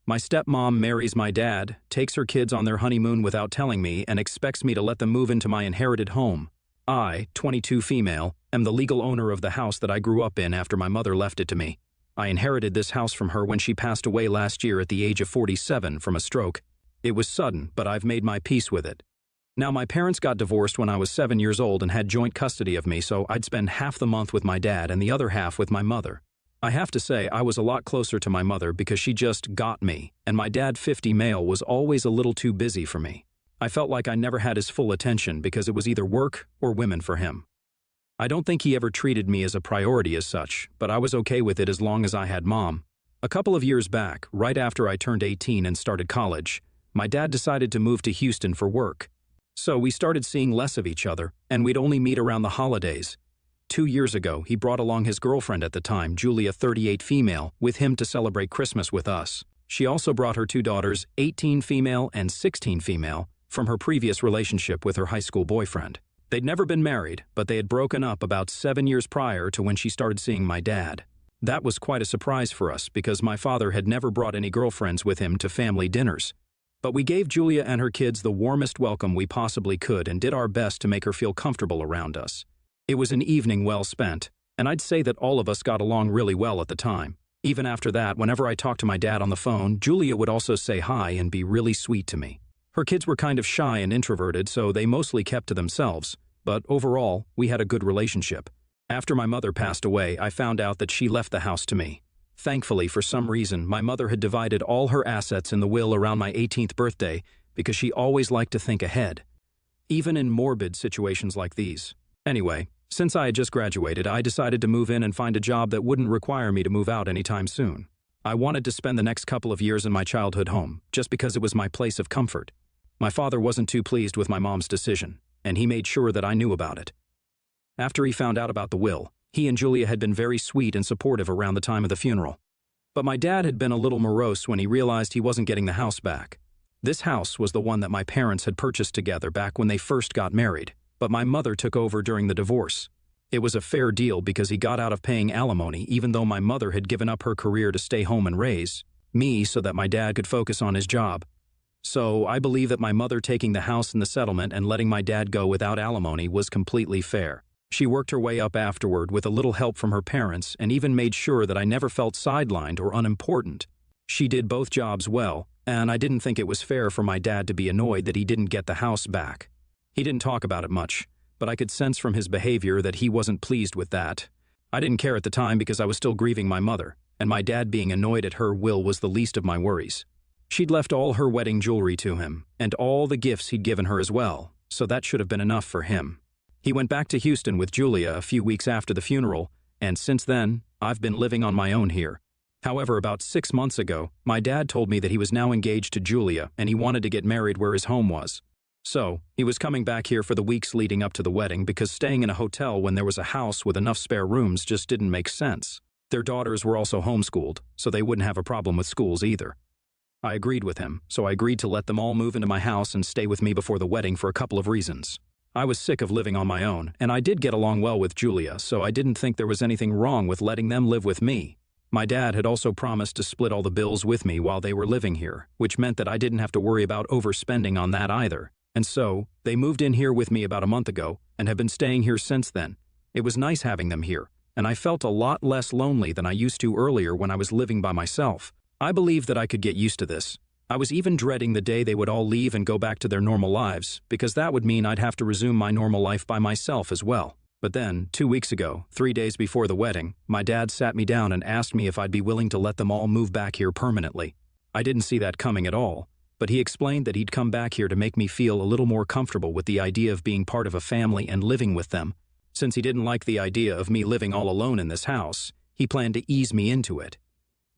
My stepmom marries my dad, takes her kids on their honeymoon without telling me, and expects me to let them move into my inherited home. I, 22 female, am the legal owner of the house that I grew up in after my mother left it to me. I inherited this house from her when she passed away last year at the age of 47 from a stroke. It was sudden, but I've made my peace with it. Now, my parents got divorced when I was 7 years old and had joint custody of me, so I'd spend half the month with my dad and the other half with my mother. I have to say, I was a lot closer to my mother because she just got me, and my dad, 50 male, was always a little too busy for me. I felt like I never had his full attention because it was either work or women for him. I don't think he ever treated me as a priority as such, but I was okay with it as long as I had mom. A couple of years back, right after I turned 18 and started college, my dad decided to move to Houston for work. So we started seeing less of each other, and we'd only meet around the holidays. 2 years ago, he brought along his girlfriend at the time, Julia, 38 female, with him to celebrate Christmas with us. She also brought her 2 daughters, 18 female and 16 female, from her previous relationship with her high school boyfriend. They'd never been married, but they had broken up about 7 years prior to when she started seeing my dad. That was quite a surprise for us because my father had never brought any girlfriends with him to family dinners. But we gave Julia and her kids the warmest welcome we possibly could and did our best to make her feel comfortable around us. It was an evening well spent, and I'd say that all of us got along really well at the time. Even after that, whenever I talked to my dad on the phone, Julia would also say hi and be really sweet to me. Her kids were kind of shy and introverted, so they mostly kept to themselves, but overall, we had a good relationship. After my mother passed away, I found out that she left the house to me. Thankfully, for some reason, my mother had divided all her assets in the will around my 18th birthday because she always liked to think ahead, even in morbid situations like these. Anyway, since I had just graduated, I decided to move in and find a job that wouldn't require me to move out anytime soon. I wanted to spend the next couple of years in my childhood home, just because it was my place of comfort. My father wasn't too pleased with my mom's decision, and he made sure that I knew about it. After he found out about the will, he and Julia had been very sweet and supportive around the time of the funeral. But my dad had been a little morose when he realized he wasn't getting the house back. This house was the one that my parents had purchased together back when they first got married, but my mother took over during the divorce. It was a fair deal because he got out of paying alimony even though my mother had given up her career to stay home and raise me so that my dad could focus on his job. So I believe that my mother taking the house in the settlement and letting my dad go without alimony was completely fair. She worked her way up afterward with a little help from her parents and even made sure that I never felt sidelined or unimportant. She did both jobs well, and I didn't think it was fair for my dad to be annoyed that he didn't get the house back. He didn't talk about it much, but I could sense from his behavior that he wasn't pleased with that. I didn't care at the time because I was still grieving my mother, and my dad being annoyed at her will was the least of my worries. She'd left all her wedding jewelry to him, and all the gifts he'd given her as well, so that should have been enough for him. He went back to Houston with Julia a few weeks after the funeral, and since then, I've been living on my own here. However, about 6 months ago, my dad told me that he was now engaged to Julia and he wanted to get married where his home was. So, he was coming back here for the weeks leading up to the wedding because staying in a hotel when there was a house with enough spare rooms just didn't make sense. Their daughters were also homeschooled, so they wouldn't have a problem with schools either. I agreed with him, so I agreed to let them all move into my house and stay with me before the wedding for a couple of reasons. I was sick of living on my own, and I did get along well with Julia, so I didn't think there was anything wrong with letting them live with me. My dad had also promised to split all the bills with me while they were living here, which meant that I didn't have to worry about overspending on that either. And so, they moved in here with me about a month ago and have been staying here since then. It was nice having them here, and I felt a lot less lonely than I used to earlier when I was living by myself. I believed that I could get used to this. I was even dreading the day they would all leave and go back to their normal lives, because that would mean I'd have to resume my normal life by myself as well. But then, 2 weeks ago, 3 days before the wedding, my dad sat me down and asked me if I'd be willing to let them all move back here permanently. I didn't see that coming at all, but he explained that he'd come back here to make me feel a little more comfortable with the idea of being part of a family and living with them. Since he didn't like the idea of me living all alone in this house, he planned to ease me into it.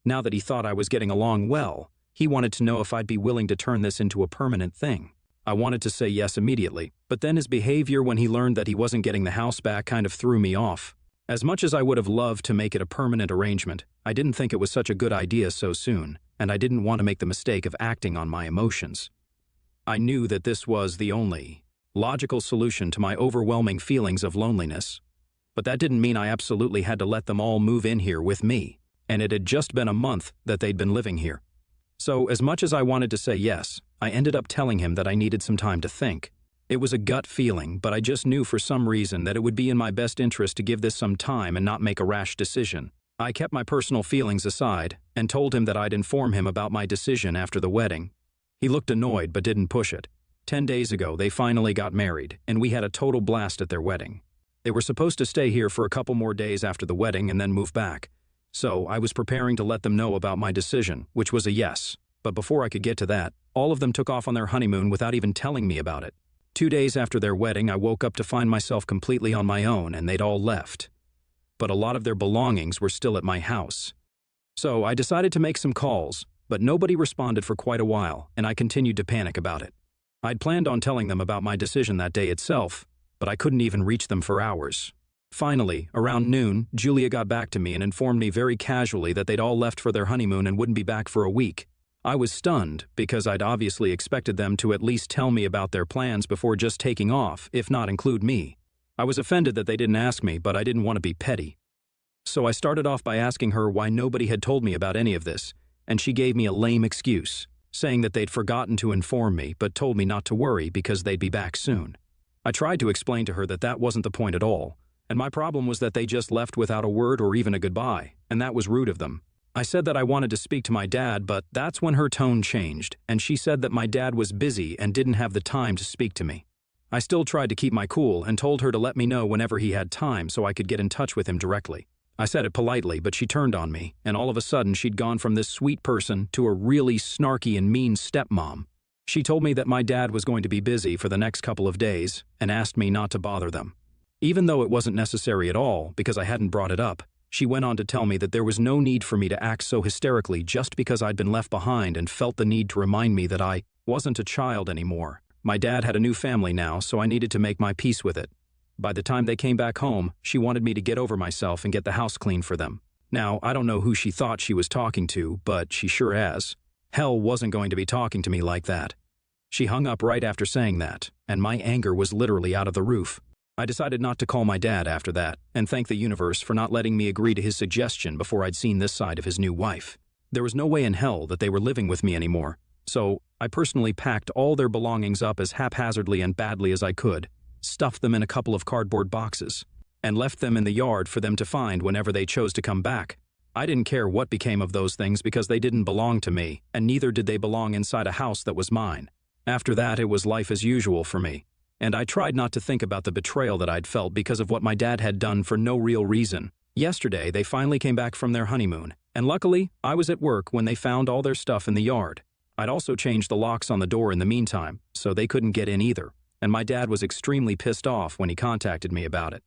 Now that he thought I was getting along well, he wanted to know if I'd be willing to turn this into a permanent thing. I wanted to say yes immediately, but then his behavior when he learned that he wasn't getting the house back kind of threw me off. As much as I would have loved to make it a permanent arrangement, I didn't think it was such a good idea so soon, and I didn't want to make the mistake of acting on my emotions. I knew that this was the only logical solution to my overwhelming feelings of loneliness, but that didn't mean I absolutely had to let them all move in here with me, and it had just been a month that they'd been living here. So, as much as I wanted to say yes, I ended up telling him that I needed some time to think. It was a gut feeling, but I just knew for some reason that it would be in my best interest to give this some time and not make a rash decision. I kept my personal feelings aside and told him that I'd inform him about my decision after the wedding. He looked annoyed but didn't push it. 10 days ago, they finally got married, and we had a total blast at their wedding. They were supposed to stay here for a couple more days after the wedding and then move back. So I was preparing to let them know about my decision, which was a yes. But before I could get to that, all of them took off on their honeymoon without even telling me about it. 2 days after their wedding, I woke up to find myself completely on my own, and they'd all left. But a lot of their belongings were still at my house. So I decided to make some calls, but nobody responded for quite a while, and I continued to panic about it. I'd planned on telling them about my decision that day itself, but I couldn't even reach them for hours. Finally, around noon, Julia got back to me and informed me very casually that they'd all left for their honeymoon and wouldn't be back for a week. I was stunned because I'd obviously expected them to at least tell me about their plans before just taking off, if not include me. I was offended that they didn't ask me, but I didn't want to be petty. So I started off by asking her why nobody had told me about any of this, and she gave me a lame excuse, saying that they'd forgotten to inform me but told me not to worry because they'd be back soon. I tried to explain to her that that wasn't the point at all, and my problem was that they just left without a word or even a goodbye, and that was rude of them. I said that I wanted to speak to my dad, but that's when her tone changed, and she said that my dad was busy and didn't have the time to speak to me. I still tried to keep my cool and told her to let me know whenever he had time so I could get in touch with him directly. I said it politely, but she turned on me, and all of a sudden she'd gone from this sweet person to a really snarky and mean stepmom. She told me that my dad was going to be busy for the next couple of days and asked me not to bother them. Even though it wasn't necessary at all because I hadn't brought it up, she went on to tell me that there was no need for me to act so hysterically just because I'd been left behind and felt the need to remind me that I wasn't a child anymore. My dad had a new family now, so I needed to make my peace with it. By the time they came back home, she wanted me to get over myself and get the house clean for them. Now, I don't know who she thought she was talking to, but she sure as hell wasn't going to be talking to me like that. She hung up right after saying that, and my anger was literally out of the roof. I decided not to call my dad after that, and thank the universe for not letting me agree to his suggestion before I'd seen this side of his new wife. There was no way in hell that they were living with me anymore, so I personally packed all their belongings up as haphazardly and badly as I could, stuffed them in a couple of cardboard boxes, and left them in the yard for them to find whenever they chose to come back. I didn't care what became of those things because they didn't belong to me, and neither did they belong inside a house that was mine. After that, it was life as usual for me, and I tried not to think about the betrayal that I'd felt because of what my dad had done for no real reason. Yesterday, they finally came back from their honeymoon, and luckily, I was at work when they found all their stuff in the yard. I'd also changed the locks on the door in the meantime, so they couldn't get in either, and my dad was extremely pissed off when he contacted me about it.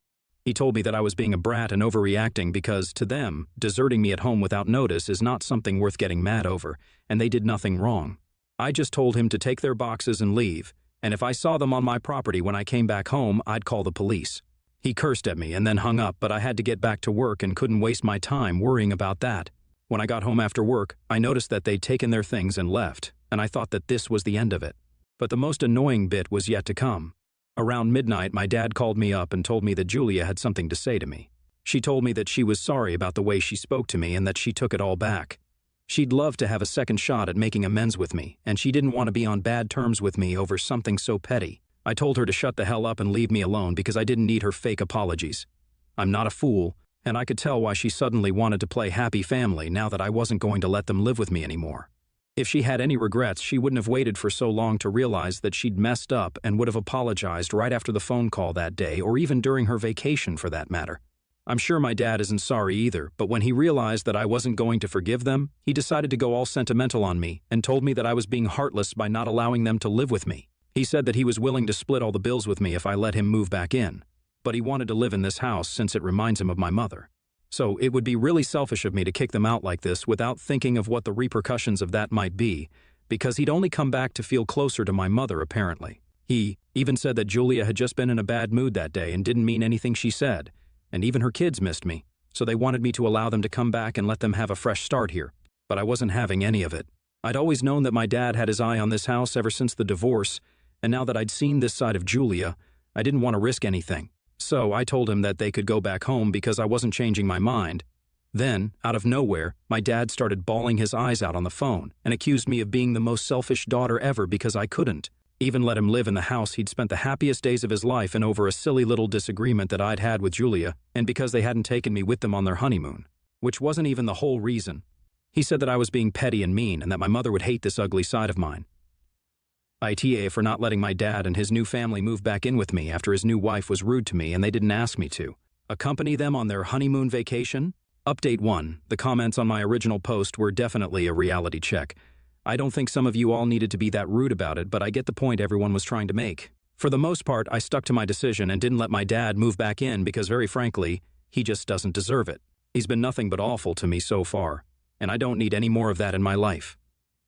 He told me that I was being a brat and overreacting because, to them, deserting me at home without notice is not something worth getting mad over, and they did nothing wrong. I just told him to take their boxes and leave, and if I saw them on my property when I came back home, I'd call the police. He cursed at me and then hung up, but I had to get back to work and couldn't waste my time worrying about that. When I got home after work, I noticed that they'd taken their things and left, and I thought that this was the end of it. But the most annoying bit was yet to come. Around midnight, my dad called me up and told me that Julia had something to say to me. She told me that she was sorry about the way she spoke to me and that she took it all back. She'd love to have a second shot at making amends with me, and she didn't want to be on bad terms with me over something so petty. I told her to shut the hell up and leave me alone because I didn't need her fake apologies. I'm not a fool, and I could tell why she suddenly wanted to play happy family now that I wasn't going to let them live with me anymore. If she had any regrets, she wouldn't have waited for so long to realize that she'd messed up and would have apologized right after the phone call that day, or even during her vacation for that matter. I'm sure my dad isn't sorry either, but when he realized that I wasn't going to forgive them, he decided to go all sentimental on me and told me that I was being heartless by not allowing them to live with me. He said that he was willing to split all the bills with me if I let him move back in, but he wanted to live in this house since it reminds him of my mother. So it would be really selfish of me to kick them out like this without thinking of what the repercussions of that might be, because he'd only come back to feel closer to my mother apparently. He even said that Julia had just been in a bad mood that day and didn't mean anything she said, and even her kids missed me, so they wanted me to allow them to come back and let them have a fresh start here. But I wasn't having any of it. I'd always known that my dad had his eye on this house ever since the divorce, and now that I'd seen this side of Julia, I didn't want to risk anything. So I told him that they could go back home because I wasn't changing my mind. Then, out of nowhere, my dad started bawling his eyes out on the phone and accused me of being the most selfish daughter ever because I couldn't even let him live in the house he'd spent the happiest days of his life in over a silly little disagreement that I'd had with Julia, and because they hadn't taken me with them on their honeymoon. Which wasn't even the whole reason. He said that I was being petty and mean and that my mother would hate this ugly side of mine. ITA for not letting my dad and his new family move back in with me after his new wife was rude to me and they didn't ask me to. Accompany them on their honeymoon vacation? Update 1. The comments on my original post were definitely a reality check. I don't think some of you all needed to be that rude about it, but I get the point everyone was trying to make. For the most part, I stuck to my decision and didn't let my dad move back in because, very frankly, he just doesn't deserve it. He's been nothing but awful to me so far, and I don't need any more of that in my life.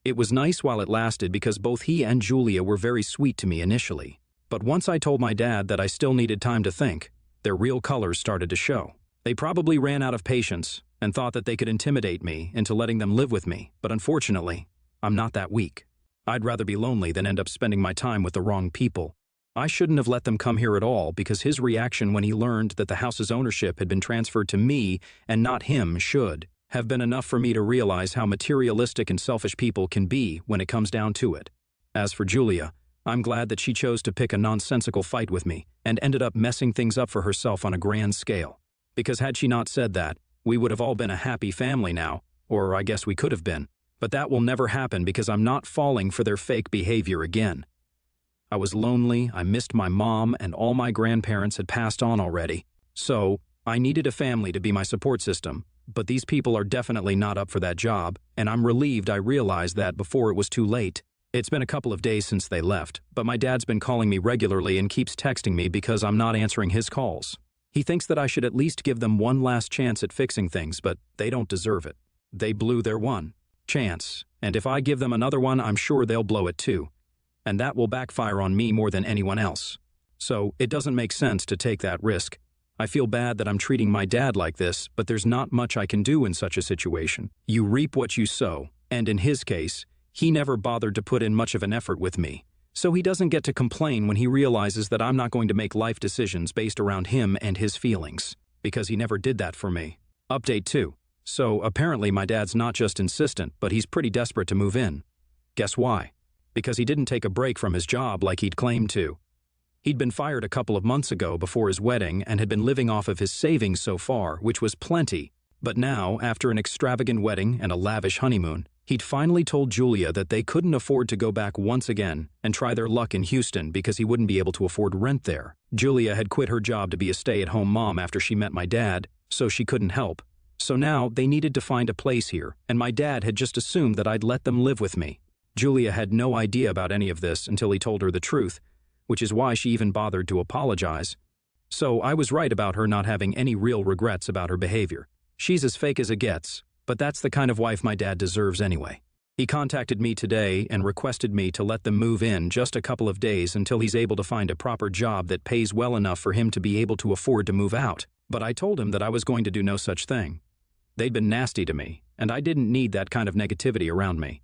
It was nice while it lasted because both he and Julia were very sweet to me initially. But once I told my dad that I still needed time to think, their real colors started to show. They probably ran out of patience and thought that they could intimidate me into letting them live with me, but unfortunately, I'm not that weak. I'd rather be lonely than end up spending my time with the wrong people. I shouldn't have let them come here at all because his reaction when he learned that the house's ownership had been transferred to me and not him should have been enough for me to realize how materialistic and selfish people can be when it comes down to it. As for Julia, I'm glad that she chose to pick a nonsensical fight with me and ended up messing things up for herself on a grand scale. Because had she not said that, we would have all been a happy family now, or I guess we could have been. But that will never happen because I'm not falling for their fake behavior again. I was lonely, I missed my mom, and all my grandparents had passed on already. So, I needed a family to be my support system, but these people are definitely not up for that job, and I'm relieved I realized that before it was too late. It's been a couple of days since they left, but my dad's been calling me regularly and keeps texting me because I'm not answering his calls. He thinks that I should at least give them one last chance at fixing things, but they don't deserve it. They blew their one chance, and if I give them another one, I'm sure they'll blow it too. And that will backfire on me more than anyone else. So, it doesn't make sense to take that risk. I feel bad that I'm treating my dad like this, but there's not much I can do in such a situation. You reap what you sow, and in his case, he never bothered to put in much of an effort with me. So he doesn't get to complain when he realizes that I'm not going to make life decisions based around him and his feelings, because he never did that for me. Update 2. So apparently my dad's not just insistent, but he's pretty desperate to move in. Guess why? Because he didn't take a break from his job like he'd claimed to. He'd been fired a couple of months ago before his wedding and had been living off of his savings so far, which was plenty. But now, after an extravagant wedding and a lavish honeymoon, he'd finally told Julia that they couldn't afford to go back once again and try their luck in Houston because he wouldn't be able to afford rent there. Julia had quit her job to be a stay-at-home mom after she met my dad, so she couldn't help. So now they needed to find a place here, and my dad had just assumed that I'd let them live with me. Julia had no idea about any of this until he told her the truth, which is why she even bothered to apologize. So I was right about her not having any real regrets about her behavior. She's as fake as it gets, but that's the kind of wife my dad deserves anyway. He contacted me today and requested me to let them move in just a couple of days until he's able to find a proper job that pays well enough for him to be able to afford to move out. But I told him that I was going to do no such thing. They'd been nasty to me, and I didn't need that kind of negativity around me.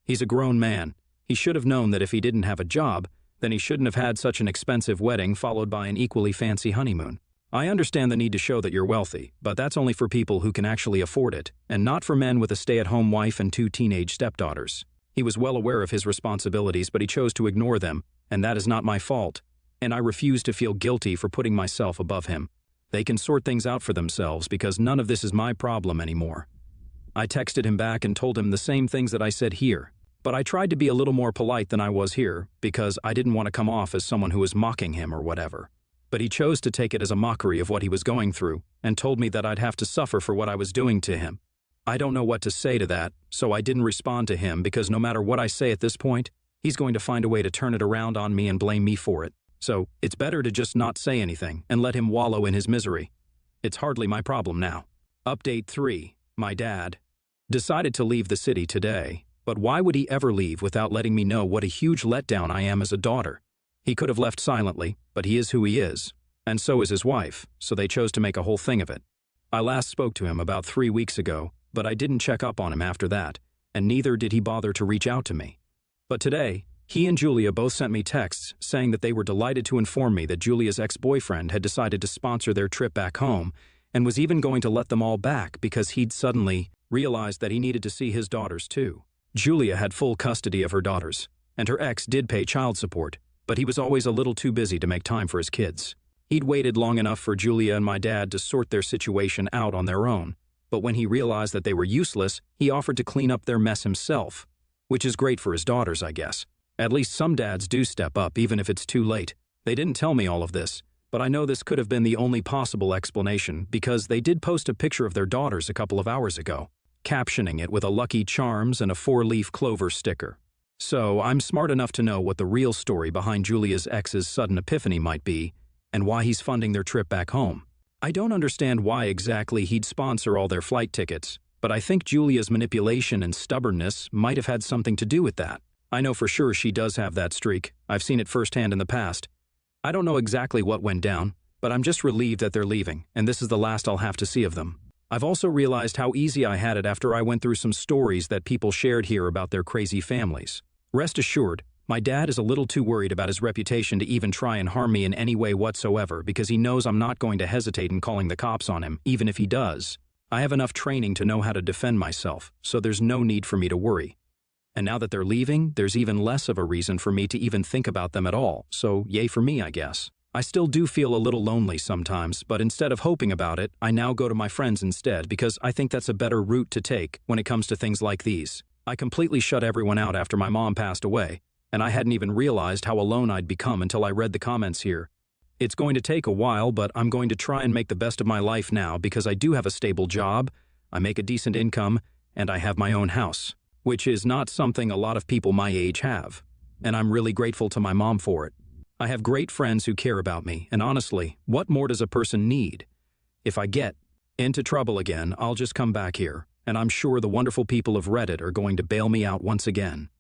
He's a grown man. He should have known that if he didn't have a job, then he shouldn't have had such an expensive wedding followed by an equally fancy honeymoon. I understand the need to show that you're wealthy, but that's only for people who can actually afford it, and not for men with a stay-at-home wife and 2 teenage stepdaughters. He was well aware of his responsibilities, but he chose to ignore them, and that is not my fault, and I refuse to feel guilty for putting myself above him. They can sort things out for themselves because none of this is my problem anymore. I texted him back and told him the same things that I said here, but I tried to be a little more polite than I was here because I didn't want to come off as someone who was mocking him or whatever. But he chose to take it as a mockery of what he was going through and told me that I'd have to suffer for what I was doing to him. I don't know what to say to that, so I didn't respond to him because no matter what I say at this point, he's going to find a way to turn it around on me and blame me for it. So it's better to just not say anything and let him wallow in his misery. It's hardly my problem now. Update 3. My dad decided to leave the city today, but why would he ever leave without letting me know what a huge letdown I am as a daughter? He could have left silently, but he is who he is, and so is his wife, so they chose to make a whole thing of it. I last spoke to him about 3 weeks ago, but I didn't check up on him after that, and neither did he bother to reach out to me. But today, he and Julia both sent me texts saying that they were delighted to inform me that Julia's ex-boyfriend had decided to sponsor their trip back home and was even going to let them all back because he'd suddenly realized that he needed to see his daughters too. Julia had full custody of her daughters, and her ex did pay child support, but he was always a little too busy to make time for his kids. He'd waited long enough for Julia and my dad to sort their situation out on their own, but when he realized that they were useless, he offered to clean up their mess himself, which is great for his daughters, I guess. At least some dads do step up, even if it's too late. They didn't tell me all of this, but I know this could have been the only possible explanation because they did post a picture of their daughters a couple of hours ago, captioning it with a Lucky Charms and a 4-leaf clover sticker. So I'm smart enough to know what the real story behind Julia's ex's sudden epiphany might be and why he's funding their trip back home. I don't understand why exactly he'd sponsor all their flight tickets, but I think Julia's manipulation and stubbornness might have had something to do with that. I know for sure she does have that streak. I've seen it firsthand in the past. I don't know exactly what went down, but I'm just relieved that they're leaving, and this is the last I'll have to see of them. I've also realized how easy I had it after I went through some stories that people shared here about their crazy families. Rest assured, my dad is a little too worried about his reputation to even try and harm me in any way whatsoever because he knows I'm not going to hesitate in calling the cops on him, even if he does. I have enough training to know how to defend myself, so there's no need for me to worry. And now that they're leaving, there's even less of a reason for me to even think about them at all, so yay for me, I guess. I still do feel a little lonely sometimes, but instead of hoping about it, I now go to my friends instead because I think that's a better route to take when it comes to things like these. I completely shut everyone out after my mom passed away, and I hadn't even realized how alone I'd become until I read the comments here. It's going to take a while, but I'm going to try and make the best of my life now because I do have a stable job, I make a decent income, and I have my own house, which is not something a lot of people my age have, and I'm really grateful to my mom for it. I have great friends who care about me, and honestly, what more does a person need? If I get into trouble again, I'll just come back here, and I'm sure the wonderful people of Reddit are going to bail me out once again.